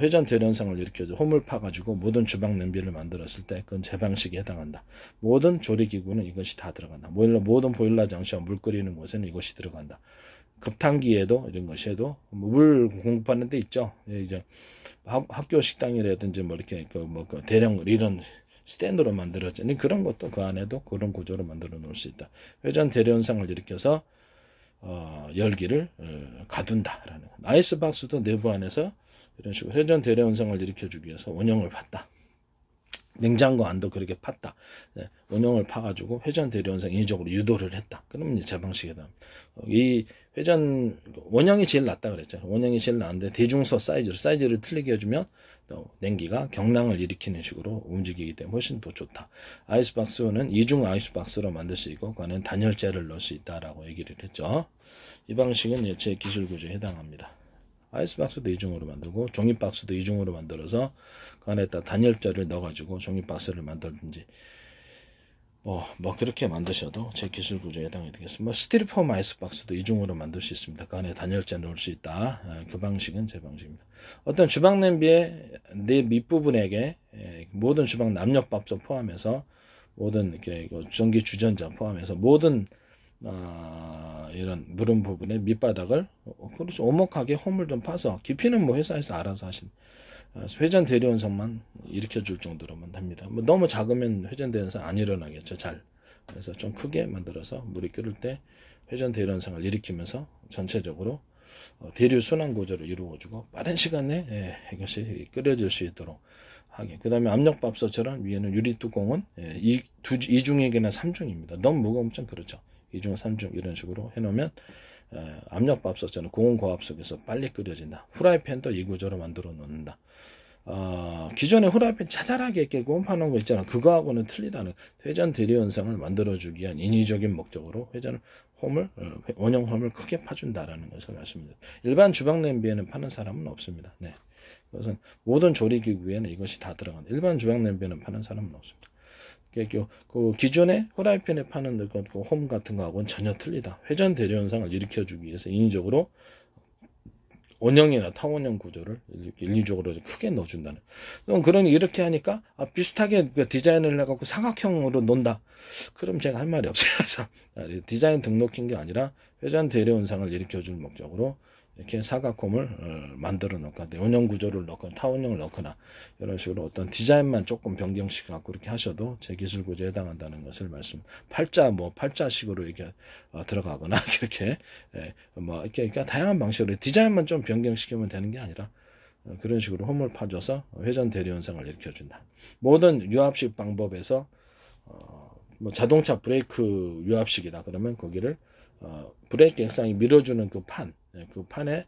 [SPEAKER 1] 회전 대리 현상을 일으켜서 홈을 파가지고 모든 주방 냄비를 만들었을 때 그건 제 방식에 해당한다. 모든 조리기구는 이것이 다 들어간다. 모든 보일러 장치와 물 끓이는 곳에는 이것이 들어간다. 급탕기에도 이런 것이 해도 물 공급하는 데 있죠. 이제 학교 식당이라든지 뭐 이렇게 그 대량 이런 스탠드로 만들어진 그런 것도 그 안에도 그런 구조로 만들어 놓을 수 있다. 회전 대리 현상을 일으켜서 열기를 가둔다라는 아이스박스도 내부 안에서 이런 식으로 회전 대리 현상을 일으켜주기 위해서 원형을 팠다. 냉장고 안도 그렇게 팠다. 네, 원형을 파가지고 회전 대리 현상 인위적으로 유도를 했다. 그러면 이제 제 방식이다. 이 회전 원형이 제일 낫다 그랬잖아요. 원형이 제일 나은데 대중소 사이즈를 틀리게 해주면 또 냉기가 경랑을 일으키는 식으로 움직이기 때문에 훨씬 더 좋다. 아이스박스는 이중 아이스박스로 만들 수 있고 그 안에 단열재를 넣을 수 있다라고 얘기를 했죠. 이 방식은 제 기술 구조에 해당합니다. 아이스박스도 이중으로 만들고 종이박스도 이중으로 만들어서 그 안에다 단열재를 넣어가지고 종이박스를 만들든지 뭐 그렇게 만드셔도 제 기술 구조에 해당이 되겠습니다. 스티로폼 아이스박스도 이중으로 만들 수 있습니다. 그 안에 단열재 넣을 수 있다. 그 방식은 제 방식입니다. 어떤 주방 냄비의 내 밑부분에게 모든 주방 남녀밥솥 포함해서 모든 이렇게 전기 주전자 포함해서 모든 이런 무릎 부분의 밑바닥을 그렇죠. 오목하게 홈을 좀 파서 깊이는 뭐 회사에서 알아서 하신 회전 대리 현상만 일으켜 줄 정도로만 합니다. 뭐 너무 작으면 회전 대리 현상 안 일어나겠죠. 잘. 그래서 좀 크게 만들어서 물이 끓을 때 회전 대리 현상을 일으키면서 전체적으로 대류 순환 구조를 이루어주고 빠른 시간에 이것이 끓여질 수 있도록 하게. 그 다음에 압력밥솥처럼 위에는 유리 뚜껑은 이중이거나 삼중입니다. 너무 무거우면 좀 그렇죠. 2중, 3중 이런 식으로 해놓으면 압력밥솥처럼 고온고압속에서 빨리 끓여진다. 후라이팬도 이 구조로 만들어 놓는다. 기존의 후라이팬 자잘하게 이렇게 곰파놓은 거 있잖아. 그거하고는 틀리다는 회전 대리 현상을 만들어주기 위한 인위적인 목적으로 원형 홈을 크게 파준다라는 것을 말씀드립니다. 일반 주방 냄비에는 파는 사람은 없습니다. 네. 그것은 모든 조리기구에는 이것이 다 들어간다. 일반 주방 냄비에는 파는 사람은 없습니다. 그 기존의 후라이팬에 파는 그 홈 같은 거하고는 전혀 틀리다. 회전 대리 현상을 일으켜주기 위해서 인위적으로 원형이나 타원형 구조를 인위적으로 크게 넣어준다는. 그러니 이렇게 하니까 비슷하게 디자인을 해갖고 사각형으로 논다. 그럼 제가 할 말이 없어요. 디자인 등록한 게 아니라 회전 대리 현상을 일으켜줄 목적으로 이렇게 사각홈을 만들어 놓거나 원형 구조를 넣거나 타원형을 넣거나 이런 식으로 어떤 디자인만 조금 변경시켜 갖고 이렇게 하셔도 제 기술 구조에 해당한다는 것을 팔자식으로 이렇게 들어가거나 이렇게 이렇게 다양한 방식으로 디자인만 좀 변경시키면 되는 게 아니라 그런 식으로 홈을 파줘서 회전 대리 현상을 일으켜준다. 모든 유압식 방법에서 자동차 브레이크 유압식이다 그러면 거기를 브레이크 액상이 밀어주는 그 판에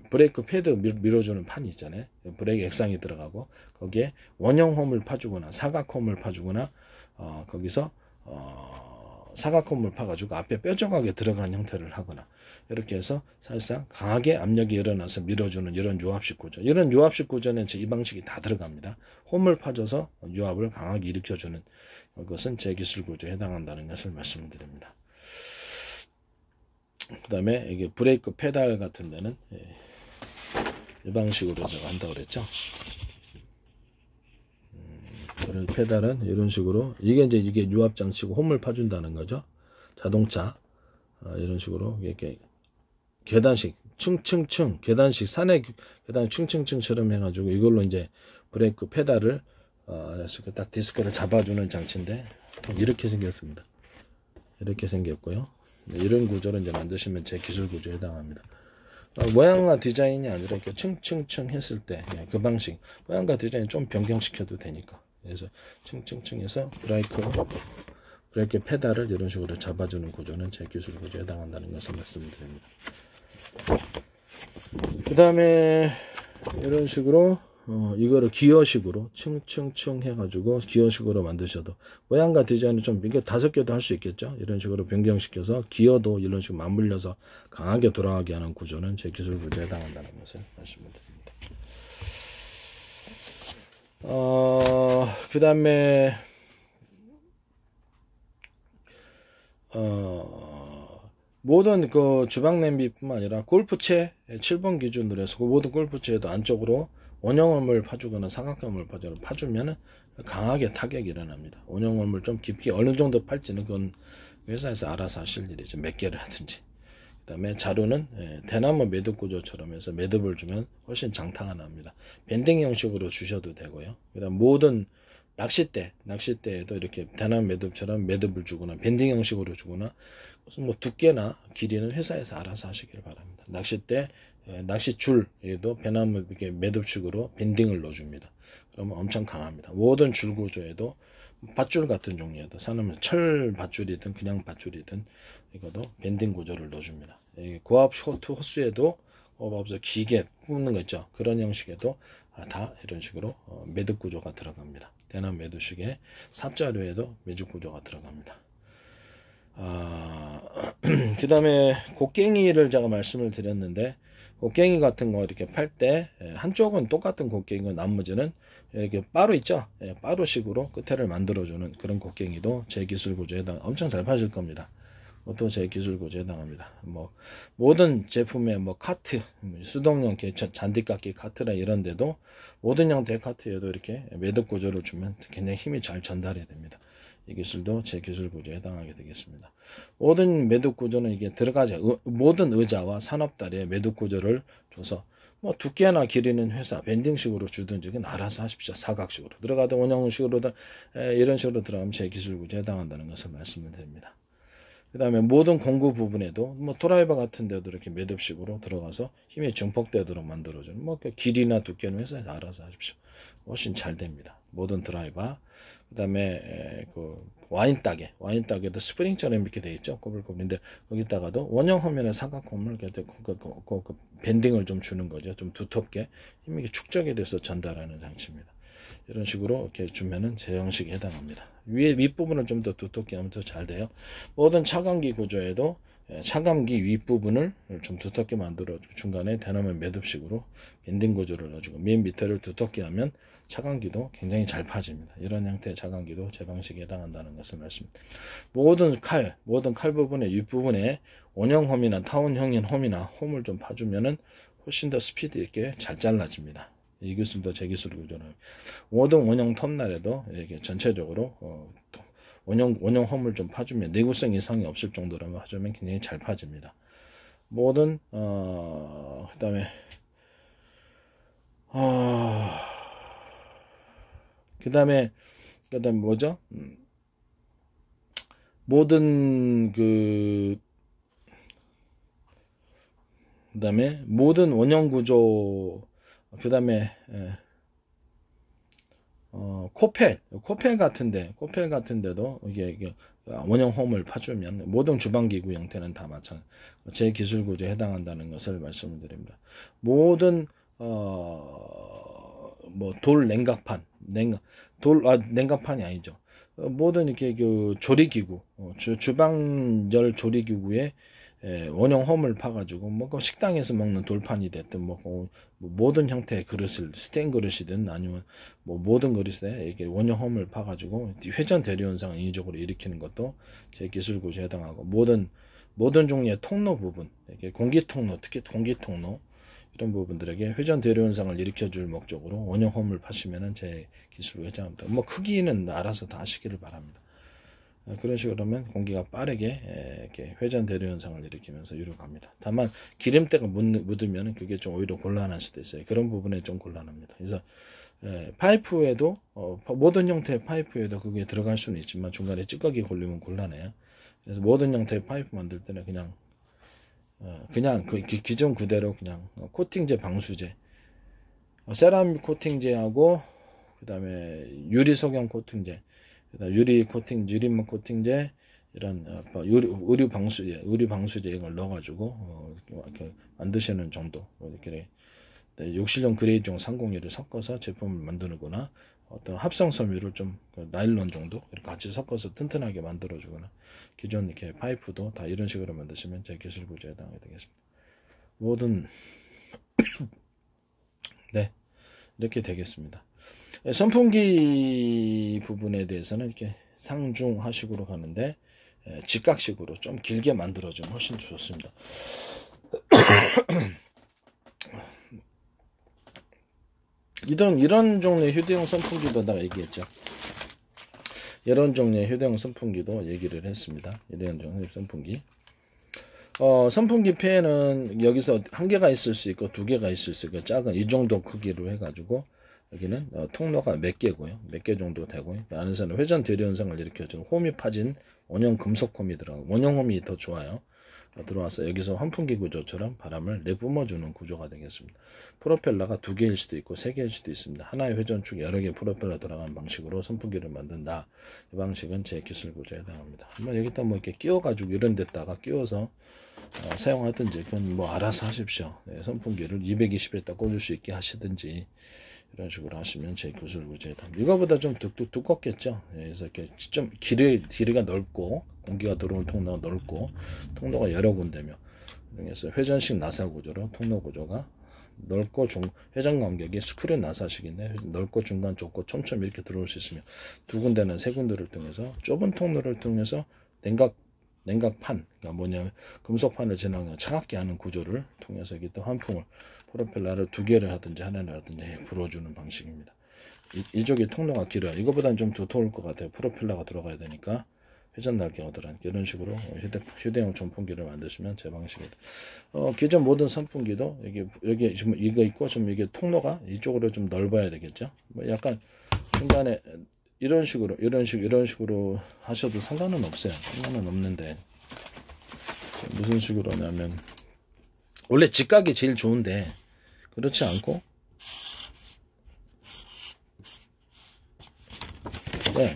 [SPEAKER 1] 브레이크 패드 밀어주는 판이 있잖아요. 브레이크 액상이 들어가고 거기에 원형 홈을 파주거나 사각홈을 파주거나 거기서 사각홈을 파가지고 앞에 뾰족하게 들어간 형태를 하거나 이렇게 해서 사실상 강하게 압력이 일어나서 밀어주는 이런 유압식 구조. 이런 유압식 구조는 이 방식이 다 들어갑니다. 홈을 파줘서 유압을 강하게 일으켜주는 것은 제 기술 구조에 해당한다는 것을 말씀드립니다. 그 다음에 이게 브레이크 페달 같은 데는 이 방식으로 제가 한다고 그랬죠. 브레이크 페달은 이런 식으로 이게 유압 장치고 홈을 파준다는 거죠. 자동차 이런 식으로 이렇게 계단식 층층층 계단식 산의 계단 층층층처럼 해가지고 이걸로 이제 브레이크 페달을 딱 디스크를 잡아주는 장치인데 이렇게 생겼습니다. 이렇게 생겼고요. 이런 구조를 이제 만드시면 제 기술 구조에 해당합니다. 모양과 디자인이 아니라 이렇게 층층층 했을 때 그 방식 모양과 디자인 좀 변경시켜도 되니까 그래서 층층층해서 브레이크 페달을 이런 식으로 잡아주는 구조는 제 기술 구조에 해당한다는 것을 말씀드립니다. 그 다음에 이런 식으로 이거를 기어식으로 층층층 해가지고 기어식으로 만드셔도 모양과 디자인은 좀 이게 5개도 할 수 있겠죠. 이런 식으로 변경시켜서 기어도 이런 식으로 맞물려서 강하게 돌아가게 하는 구조는 제 기술 구조에 해당한다는 것을 말씀드립니다. 그 다음에 모든 그 주방 냄비뿐만 아니라 골프채 7번 기준으로 해서 그 모든 골프채에도 안쪽으로 원형음을 파주거나 사각형을 파주면은 강하게 타격이 일어납니다. 원형음을 좀 깊게 어느 정도 팔지는 그건 회사에서 알아서 하실 일이죠. 몇 개를 하든지. 그 다음에 자루는 대나무 매듭 구조처럼 해서 매듭을 주면 훨씬 장타가 납니다. 밴딩 형식으로 주셔도 되고요. 그 다음 모든 낚싯대에도 이렇게 대나무 매듭처럼 매듭을 주거나 밴딩 형식으로 주거나 뭐 두께나 길이는 회사에서 알아서 하시길 바랍니다. 낚싯대, 낚싯줄에도 배나무 이렇게 매듭축으로 밴딩을 넣어줍니다. 그러면 엄청 강합니다. 모든 줄 구조에도 밧줄 같은 종류에도 사놓으면 철 밧줄이든 그냥 밧줄이든 이것도 밴딩 구조를 넣어줍니다. 고압 쇼트 호스에도 없어 기계 굽는 거 있죠. 그런 형식에도 다 이런 식으로 매듭 구조가 들어갑니다. 대나무 매듭식에 삽자루에도 매듭 구조가 들어갑니다. 그 다음에 곡괭이를 제가 말씀을 드렸는데 곡괭이 같은 거 이렇게 팔 때 한쪽은 똑같은 곡괭이고 나머지는 이렇게 빠루 있죠. 빠루식으로 끝에를 만들어주는 그런 곡괭이도 제 기술 구조에 엄청 잘 파실 겁니다. 또 제 기술 구조에 해당합니다. 뭐 모든 제품의 뭐 카트, 수동용 잔디깎기 카트나 이런 데도 모든 형태의 카트에도 이렇게 매듭 구조를 주면 굉장히 힘이 잘 전달이 됩니다. 이 기술도 제 기술 구조에 해당하게 되겠습니다. 모든 매듭 구조는 이게 들어가지 모든 의자와 산업다리에 매듭 구조를 줘서 뭐 두께나 길이는 회사 밴딩식으로 주든지 그건 알아서 하십시오. 사각식으로 들어가든 원형식으로든 이런 식으로 들어가면 제 기술 구조에 해당한다는 것을 말씀을 드립니다. 그 다음에 모든 공구 부분에도 뭐 드라이버 같은 데도 이렇게 매듭식으로 들어가서 힘이 증폭되도록 만들어주는 뭐 그 길이나 두께는 회사에서 알아서 하십시오. 훨씬 잘 됩니다. 모든 드라이버. 그 다음에 그 와인따개도 스프링처럼 이렇게 되어 있죠. 꼬불꼬불인데 거기다가도 원형 화면에 사각홈을 그 밴딩을 좀 주는 거죠. 좀 두텁게 힘이 축적이 돼서 전달하는 장치입니다. 이런 식으로 이렇게 주면은 제 형식에 해당합니다. 윗부분을 좀 더 두텁게 하면 더 잘 돼요. 모든 차감기 구조에도 차감기 윗부분을 좀 두텁게 만들어 중간에 대나무 매듭식으로 밴딩 구조를 넣어주고 맨 밑에를 두텁게 하면 차감기도 굉장히 잘 파집니다. 이런 형태의 차감기도 제 방식에 해당한다는 것을 말씀드립니다. 모든 칼 부분의 윗부분에 원형홈이나 타원형인 홈이나 홈을 좀 파주면은 훨씬 더 스피드 있게 잘 잘라집니다. 이 기술도 제 기술 구조는 모든 원형 톱날에도 이렇게 전체적으로 원형 홈을 좀 파주면 내구성 이상이 없을 정도로 파주면 굉장히 잘 파집니다. 모든 그다음에 뭐죠? 모든 그다음에 모든 원형 구조 그다음에 코펠 같은데도 이게 원형 홈을 파주면 모든 주방기구 형태는 다 마찬가지 제 기술 구조에 해당한다는 것을 말씀을 드립니다. 모든 뭐 돌 냉각판 냉각판이 아니죠. 모든 이렇게 그 조리기구 주방열 조리기구에 원형 홈을 파가지고 뭐 식당에서 먹는 돌판이 됐든 뭐 모든 형태의 그릇을 스테인 그릇이든 아니면 뭐 모든 그릇에 이게 원형 홈을 파가지고 회전 대류 현상을 인위적으로 일으키는 것도 제 기술 구조에 해당하고 모든 종류의 통로 부분 이렇게 공기통로 특히 공기통로 이런 부분들에게 회전 대류 현상을 일으켜줄 목적으로 원형 홈을 파시면은 제 기술에 해당합니다. 뭐 크기는 알아서 다 하시기를 바랍니다. 그런 식으로 하면 공기가 빠르게 이렇게 회전 대류 현상을 일으키면서 유력합니다. 다만 기름때가 묻으면 그게 좀 오히려 곤란할 수도 있어요. 그런 부분에 좀 곤란합니다. 그래서 파이프에도 모든 형태의 파이프에도 그게 들어갈 수는 있지만 중간에 찌꺼기 걸리면 곤란해요. 그래서 모든 형태의 파이프 만들 때는 그냥 그 기존 그대로 그냥 코팅제 방수제 세라믹 코팅제하고 그 다음에 유리 소경 코팅제, 그다음 유리막 코팅제, 이런 의류 방수제 이걸 넣어가지고 이렇게 만드시는 정도. 이렇게 욕실용 그레이종 301을 섞어서 제품을 만드는거나, 어떤 합성 섬유를 좀 나일론 정도 이렇게 같이 섞어서 튼튼하게 만들어주거나, 기존 이렇게 파이프도 다 이런 식으로 만드시면 제 기술 구조에 해당하게 되겠습니다. 모든 네, 이렇게 되겠습니다. 선풍기 부분에 대해서는 이렇게 상중하식으로 가는데, 직각식으로 좀 길게 만들어주면 훨씬 좋습니다. 이런 종류의 휴대용 선풍기도 내가 얘기했죠. 이런 종류의 휴대용 선풍기도 얘기를 했습니다. 이런 종류의 선풍기. 선풍기 폐는 여기서 한 개가 있을 수 있고 두 개가 있을 수 있고, 작은 이 정도 크기로 해가지고, 여기는 통로가 몇 개고요. 몇 개 정도 되고요. 안에서는 회전 대류 현상을 일으켜주는 홈이 파진 원형 금속 홈이 들어가고, 원형 홈이 더 좋아요. 들어와서 여기서 환풍기 구조처럼 바람을 내뿜어주는 구조가 되겠습니다. 프로펠러가 두 개일 수도 있고 세 개일 수도 있습니다. 하나의 회전축 여러 개 프로펠러 들어가는 방식으로 선풍기를 만든다. 이 방식은 제 기술 구조에 해당합니다. 한번 여기다 뭐 이렇게 끼워가지고 이런 데다가 끼워서 사용하든지, 그건 뭐 알아서 하십시오. 선풍기를 220에다 꽂을 수 있게 하시든지, 이런 식으로 하시면 제 기술 구조에 해당합니다. 이거보다 좀 두껍겠죠. 그래서 이렇게 좀 길이가 넓고, 공기가 들어오는 통로가 넓고, 통로가 여러 군데며, 그래서 회전식 나사 구조로 통로 구조가 넓고 회전 간격이 스크류 나사식인데, 넓고 중간 좁고 촘촘히 이렇게 들어올 수 있으며, 두 군데는 세 군데를 통해서 좁은 통로를 통해서 냉각판, 그러니까 뭐냐면 금속판을 지나가는 차갑게 하는 구조를 통해서 여기 또 환풍을, 프로펠러를 두 개를 하든지 하나를 하든지 불어주는 방식입니다. 이쪽이 통로가 길어요. 이거보다는 좀 두터울 것 같아요. 프로펠러가 들어가야 되니까. 회전 날개가 들어가니까 이런 식으로 휴대용 선풍기를 만드시면 제 방식입니다. 기존 모든 선풍기도 여기 지금 이거 있고, 좀 이게 통로가 이쪽으로 좀 넓어야 되겠죠. 뭐 약간 중간에 이런 식으로 하셔도 상관은 없어요. 상관은 없는데, 무슨 식으로 하냐면, 원래 직각이 제일 좋은데 그렇지 않고,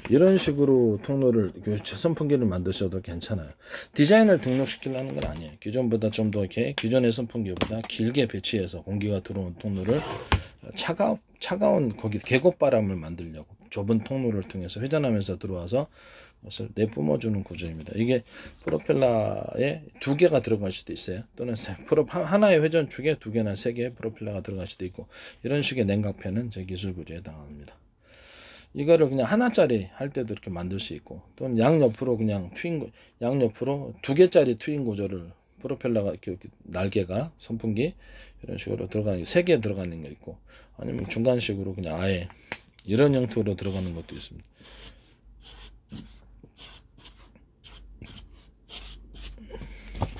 [SPEAKER 1] 이런 식으로 통로를, 선풍기를 만드셔도 괜찮아요. 디자인을 등록시키려는 건 아니에요. 기존보다 좀 더 이렇게, 기존의 선풍기보다 길게 배치해서 공기가 들어온 통로를 차가운 거기 계곡바람을 만들려고 좁은 통로를 통해서 회전하면서 들어와서 것을 내뿜어주는 구조입니다. 이게 프로펠러에 두 개가 들어갈 수도 있어요. 또는 하나의 회전축에 두 개나 세 개의 프로펠러가 들어갈 수도 있고, 이런 식의 냉각팬은 제 기술 구조에 해당합니다. 이거를 그냥 하나짜리 할 때도 이렇게 만들 수 있고, 또는 양옆으로 그냥 양옆으로 두 개짜리 트윈 구조를, 프로펠러가 이렇게 날개가 선풍기 이런 식으로 들어가는, 세 개 들어가는 게 있고, 아니면 중간식으로 그냥 아예 이런 형태로 들어가는 것도 있습니다.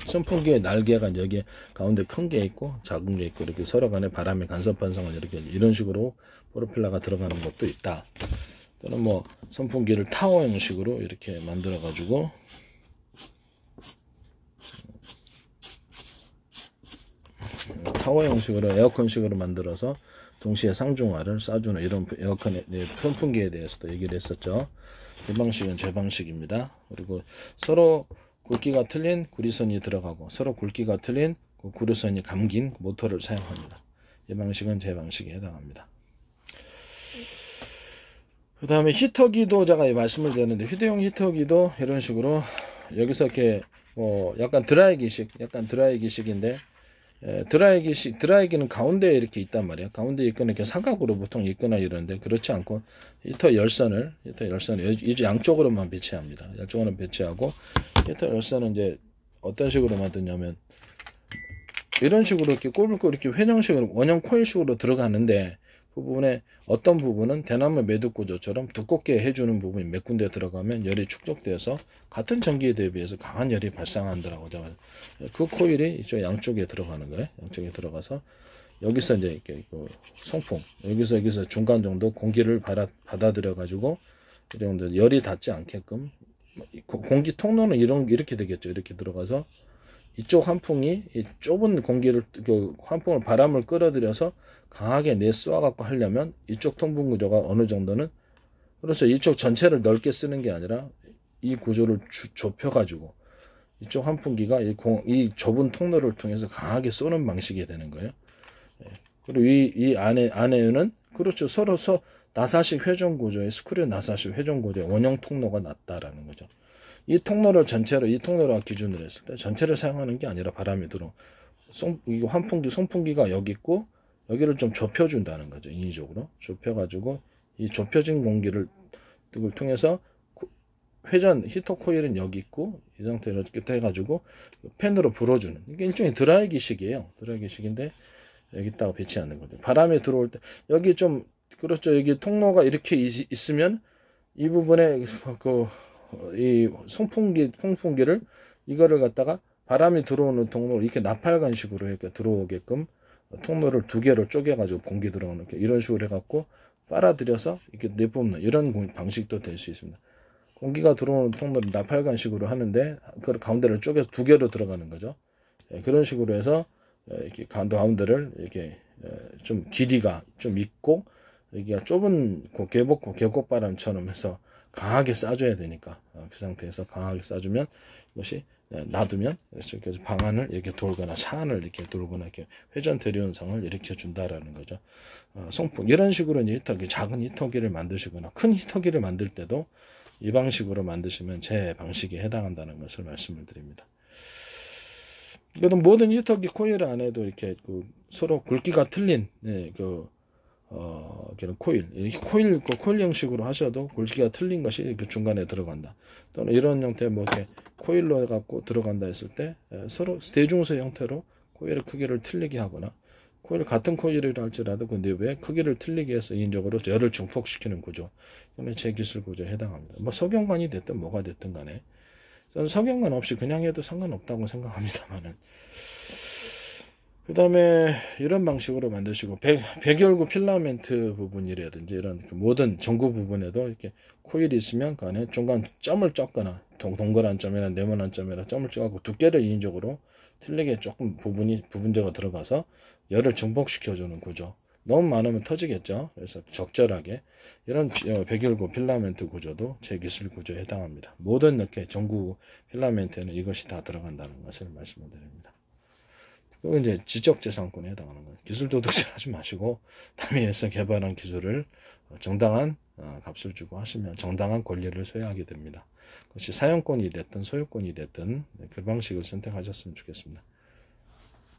[SPEAKER 1] 선풍기의 날개가 여기 가운데 큰 게 있고 작은 게 있고, 이렇게 서로 간에 바람의 간섭 반성을 이렇게 이런 식으로 프로펠러가 들어가는 것도 있다. 또는 뭐 선풍기를 타워 형식으로 이렇게 만들어 가지고 타워 형식으로 에어컨식으로 만들어서 동시에 상중하를 쏴주는 이런 에어컨의 선풍기에 대해서도 얘기를 했었죠. 이 방식은 제 방식입니다. 그리고 서로 굵기가 틀린 구리선이 들어가고 서로 굵기가 틀린 구리선이 감긴 모터를 사용합니다. 이 방식은 제 방식에 해당합니다. 그 다음에 히터기도 제가 말씀을 드렸는데, 휴대용 히터기도 이런 식으로 여기서 이렇게 뭐 약간 드라이기식인데, 드라이기는 가운데에 이렇게 있단 말이에요. 가운데 있거나 이렇게 사각으로 보통 있거나 이런데, 그렇지 않고 히터 열선을 이제 양쪽으로만 배치합니다. 양쪽으로 배치하고, 히터 열선은 이제 어떤 식으로 만드냐면 이런 식으로 이렇게 꼴불꼴 이렇게 회전식으로 원형 코일식으로 들어가는데, 그 부분에 어떤 부분은 대나무 매듭 구조처럼 두껍게 해주는 부분이 몇 군데 들어가면 열이 축적돼서 같은 전기에 대비해서 강한 열이 발생한다라고. 그 코일이 이쪽 양쪽에 들어가는 거예요. 양쪽에 들어가서 여기서 이제 이렇게 송풍, 여기서 중간 정도 공기를 받아들여 가지고 이 정도 열이 닿지 않게끔, 공기 통로는 이렇게 되겠죠. 이렇게 들어가서 이쪽 환풍이 이 좁은 공기를 그 환풍을 바람을 끌어들여서 강하게 내쏘아 갖고 하려면 이쪽 통풍 구조가 어느 정도는 그렇죠. 이쪽 전체를 넓게 쓰는 게 아니라 이 구조를 좁혀 가지고 이쪽 환풍기가 이 좁은 통로를 통해서 강하게 쏘는 방식이 되는 거예요. 그리고 이 안에는 그렇죠. 서로 나사식 회전 구조의 스크류 나사식 회전 구조의 원형 통로가 낮다라는 거죠. 이 통로를 전체로 이 통로를 기준으로 했을 때 전체를 사용하는 게 아니라 바람이 들어 이 환풍기 송풍기가 여기 있고 여기를 좀 좁혀준다는 거죠. 인위적으로 좁혀가지고 이 좁혀진 공기를 통해서 회전 히터 코일은 여기 있고 이 상태로 이렇게 해가지고 팬으로 불어주는 이게 일종의 드라이기식이에요. 드라이기식인데 여기다가 배치하는 거죠. 바람이 들어올 때 여기 좀 그렇죠. 여기 통로가 이렇게 있으면 이 부분에 이 송풍기를 이거를 갖다가 바람이 들어오는 통로를 이렇게 나팔관식으로 이렇게 들어오게끔 통로를 두 개로 쪼개가지고 공기 들어오는 이런 식으로 해갖고 빨아들여서 이렇게 내뿜는 이런 방식도 될 수 있습니다. 공기가 들어오는 통로를 나팔관식으로 하는데 그 가운데를 쪼개서 두 개로 들어가는 거죠. 그런 식으로 해서 이렇게 가운데를 이렇게 좀 길이가 좀 있고 여기가 좁은 계곡바람처럼 해서 강하게 쏴줘야 되니까 그 상태에서 강하게 쏴주면 이것이 놔두면 이렇게 방안을 이렇게 돌거나 차안을 이렇게 돌거나 이렇게 회전 대류현상을 일으켜 준다라는 거죠. 송풍 이런 식으로 이제 히터기 작은 히터기를 만드시거나 큰 히터기를 만들 때도 이 방식으로 만드시면 제 방식에 해당한다는 것을 말씀을 드립니다. 그래도 모든 히터기 코일 안에도 이렇게 서로 굵기가 틀린 코일 코일 형식으로 하셔도 굵기가 틀린 것이 이렇게 중간에 들어간다. 또는 이런 형태 이렇게 코일로 해갖고 들어간다 했을 때 서로 대중수 형태로 코일의 크기를 틀리게 하거나 코일 같은 코일이라 할지라도 그 내부의 크기를 틀리게 해서 인적으로 열을 증폭시키는 구조. 이거는 제기술 구조에 해당합니다. 뭐 석영관이 됐든 뭐가 됐든 간에 저는 석영관 없이 그냥 해도 상관없다고 생각합니다만은. 그 다음에 이런 방식으로 만드시고 백열구 필라멘트 부분이라든지 이런 모든 전구 부분에도 이렇게 코일이 있으면 그 안에 중간 점을 쪘거나 동그란 점이나 네모난 점이나 점을 쪄갖고 두께를 인위적으로 틀리게 조금 부분적으로 들어가서 열을 증폭시켜주는 구조. 너무 많으면 터지겠죠. 그래서 적절하게 이런 백열구 필라멘트 구조도 제기술 구조에 해당합니다. 모든 이렇게 전구 필라멘트에는 이것이 다 들어간다는 것을 말씀을 드립니다. 그건 이제 지적재산권에 해당하는 거예요. 기술 도둑질 하지 마시고 남이 해서 개발한 기술을 정당한 값을 주고 하시면 정당한 권리를 소유하게 됩니다. 그것이 사용권이 됐든 소유권이 됐든 그 방식을 선택하셨으면 좋겠습니다.